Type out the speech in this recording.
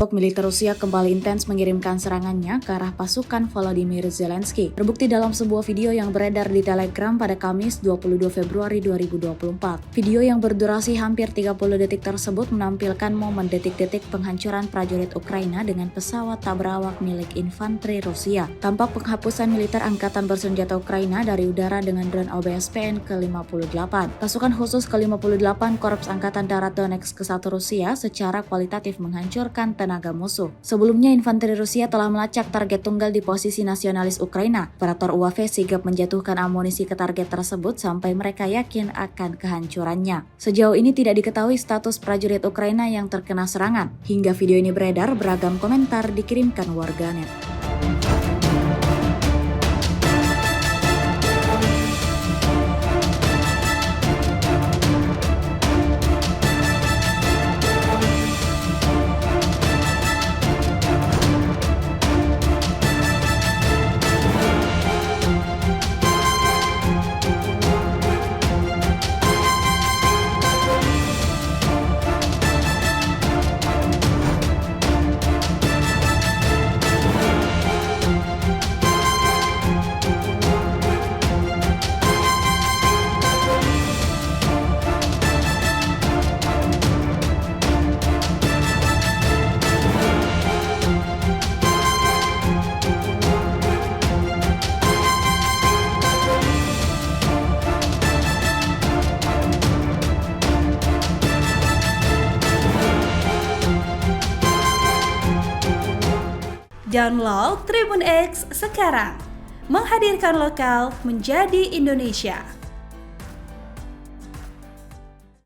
Militer Rusia kembali intens mengirimkan serangannya ke arah pasukan Volodymyr Zelensky. Terbukti dalam sebuah video yang beredar di Telegram pada Kamis 22 Februari 2024. Video yang berdurasi hampir 30 detik tersebut menampilkan momen detik-detik penghancuran prajurit Ukraina dengan pesawat tak berawak milik infanteri Rusia. Tampak penghapusan militer Angkatan Bersenjata Ukraina dari udara dengan drone OBSPN ke-58. Pasukan khusus ke-58 Korps Angkatan Darat Donetsk ke-1 Rusia secara kualitatif menghancurkan tenaga musuh. Sebelumnya, infanteri Rusia telah melacak target tunggal di posisi nasionalis Ukraina. Operator UAV sigap menjatuhkan amunisi ke target tersebut sampai mereka yakin akan kehancurannya. Sejauh ini tidak diketahui status prajurit Ukraina yang terkena serangan. Hingga video ini beredar, beragam komentar dikirimkan warganet. Download Tribun X sekarang, menghadirkan lokal menjadi Indonesia.